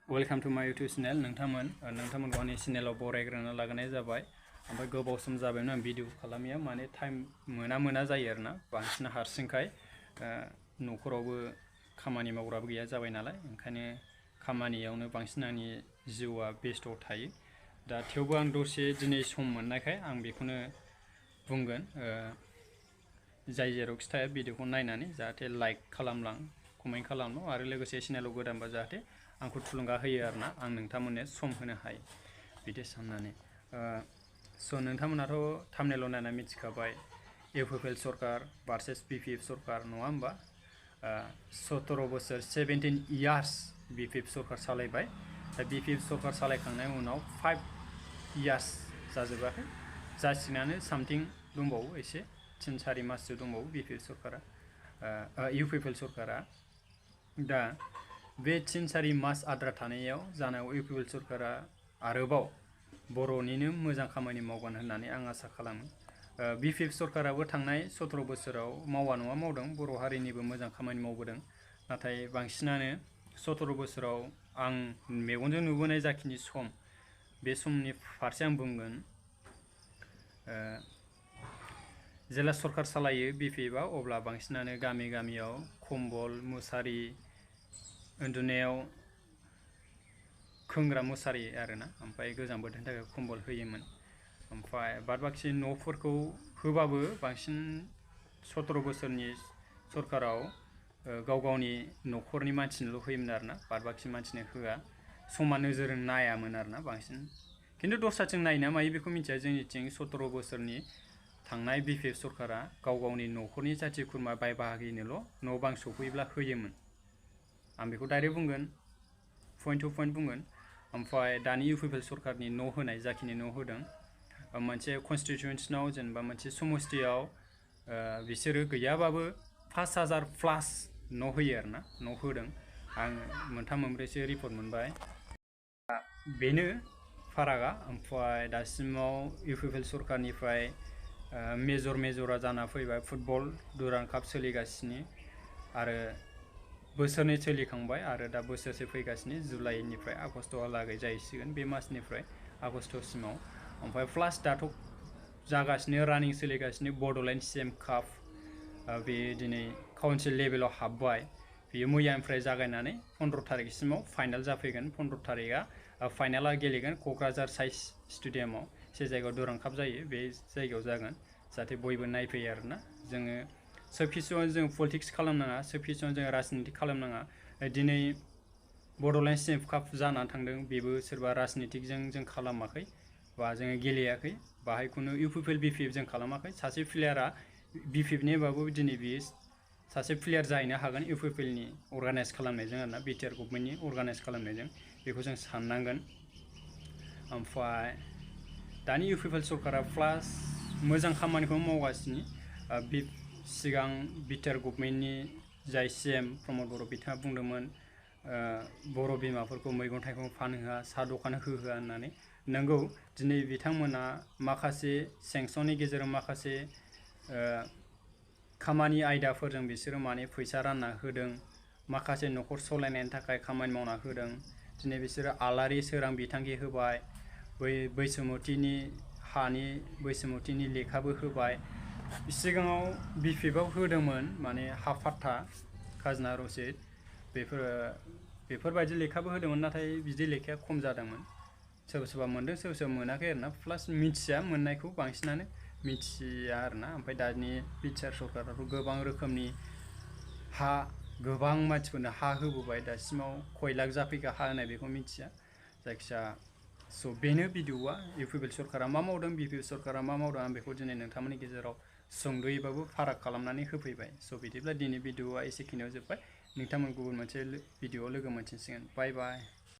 welcome to माय YouTube channel नोंथांमोनखौ आंनि चैनेलाव बरायग्रोना लागोनाय जाबाय ओमफ्राय गोबाव सम जाबायमोन आं भिडिअ खालामिया माने टाइम मोना जायो आरोना बांसिन हारसिंखाय न'खरावबो खामानि मावग्राबो गैया जाबाय नालाय ओंखायनो खामानियावनो बांसिन आंनि जिउआ बेस्थ थायो दा थेवबो आं दसे दिनै सम मोननायखाय आं बेखौनो बुंगोन जाय जेरावखि थाया भिडिअखौ नायनानै जाहाथे लाइक खालामलां कमेन्ट खालामनो आरो लोगोसे चेनेलाव गोदानबा जाहाथे आंखौ थुलुंगा होयो आरोना आं नोंथांमोननो सम होनो हायो बिदि साननानै स' नोंथांमोनाथ' थाम्बनेलाव नायना मिथिखाबाय UPPl सरकार भार्सेस BPF सरकार नङा होमबा 17 बोसोर 17 इयार्स BPF सरकार सालायबाय दा BPF सरकार सालायखांनायनि उनाव 5 इयार्स जाजोबाखै जासिगोनानो सामथिं दंबावो एसे 3-4 माससो दंबावो BPF सरकारा UPPl सरकारा दा बे 3-4 मास आद्रा थानायाव जानायाव UPPl सरकारा आरोबाव बर'निनो मोजां खामानि मावगोन होननानै आं आसा खालामो BPF सरकाराबो थांनाय 17 बोसोराव मावा नङा मावदों बर' हारिनिबो मोजां खामानि मावबोदों नाथाय बांसिनानो 17 बोसोराव आं मेगनजों नुबोनाय जाखिनि सम बे समनि फारसे आं बुंगोन जेला सरकार सालायो BPFआ अब्ला बांसिनानो गामियाव कम्बल मुसारि उन्दुनायाव खोंग्रा मुसारि आरोना ओमफ्राय गोजां बोथोरनि थाखाय कम्बल होयोमोन ओमफ्राय बाद बाखि न'फोरखौ होबाबो बांसिन 17 बोसोरनि सरकाराव गावनि न'खरनि मानसिनोल' होयोमोन आरोना बाद बाखि मानसिनो होआ समान नोजोरजों नायामोन आरोना बांसिन खिन्थु दस्राथिं नायना मायो बेखौ मिथिया जोंनिथिं 17 बोसोरनि थांनाय BPF सरकारा गावनि न'खरनि जाथि खुरमा बाय बाहागिनोल' न' बां सफैब्ला होयोमोन आं बेखौ डाइरेक्ट बुंगोन पइन्ट टु पइन्ट बुंगोन ओमफ्राय दानि UPPl सरकारनि न' होनाय जाखिनि न' होदों मोनसे कन्स्टिटिउन्सनाव जेनेबा मोनसे समस्थियाव बिसोरो गैयाबाबो 5000 प्लास न' होयो आरोना न' होदों आं मोनथाम मोनब्रैसो रिपर्ट मोनबाय बेनो फारागा ओमफ्राय दासिमाव UPPl सरकारनिफ्राय मेजरा जाना फैबाय फुटबल दुरान्ड काप सोलिगासिनो आरो बोसोरनै सोलिखांबाय आरो दा बोसोरसे फैगासिनो जुलाइनिफ्राय आगस्टहालागै जाहैसिगोन बे मासनिफ्राय आगस्टसिमाव ओमफ्राय प्लास दाथ' जागासिनो रानिं सोलिगासिनो बड'लेण्ड CM काप बे दिनै काउन्सिल लेभेलाव हाबबाय बेयो मैयानिफ्राय जागायनानै 15 तारिखसिमाव फाइनाल जाफैगोन 15 तारिखआ फाइनाला गेलेगोन क'क्राझार साइन्स स्टेडियामाव जे जायगायाव दुरान्ड काप जायो बे जायगायाव जागोन जाहाथे बयबो नायफैयो आरोना जोङो सोब बिथिङाव जों पलिटिक्स खालामनाङा सोब बिथिङाव जों राजनिति खालामनाङा दिनै बड'लेण्ड CM काप जानानै थांदों बेबो सोरबा राजनितिजों जों खालामाखै बा जोङो गेलेयाखै बाहाय खुनु UPPl BPF जों खालामाखै सासे प्लेयारा BPFनिबाबो दिनै बियो सासे प्लेयार जाहैनो हागोन UPPlनि अर्गानाइज खालामनायजों आरोना बिटिआर गभर्नमेन्टनि अर्गानाइज खालामनायजों बेखौ जों साननांगोन ओमफ्राय दानि UPPl सरकारा प्लास मोजां खामानिखौ मावगासिनो सिगां बिटिआर गभर्नमेन्टनि जाय CM प्रमद बर' बिथाङा बुंदोंमोन बर' बिमाफोरखौ मैगं थाइगं फानहोआ साहा दखान होहोआ होननानै नंगौ दिनै बिथांमोना माखासे सेंसननि गेजेराव माखासे खामानि आयदाफोरजों बिसोरो माने फैसा रानना होदों माखासे न'खर सालायनायनि थाखाय खामानि मावना होदों दिनै बिसोरो आलारि सोरां बिथांखि होबाय बैसोमुथिनि हानि बैसोमुथिनि लेखाबो होबाय सिगाङाव BPFआव होदोंमोन माने हा फाट्टा खाजोना रसिद बेफोरबायदि लेखाबो होदोंमोन नाथाय बिदि लेखाया खम जादोंमोन सोरबा मोनदों सोरबा मोनाखै आरोना प्लास मिथिया मोननायखौ बांसिनानो मिथिया आरोना ओमफ्राय दानि बिटिआर सरकाराथ' गोबां रोखोमनि हा गोबां मानसिफोरनो हा होबोबाय दासिमाव खय लाख जाफैखो हा होनाय बेखौ मिथिया जायखिया स' बेनो भिडिअआ UPPl सरकारा मा मावदों BPF सरकारा मा मावदों आं बेखौ दिनै नोंथांमोननि गेजेराव सुंद'यैबाबो फाराग खालामनानै होफैबाय स' बिदिब्ला दिनै भिडिअआ एसेखिनियाव जोब्बाय नोंथांमोन गुबुन मोनसे भिडिअआव लोगो मोनफिनसिगोन बाय बाय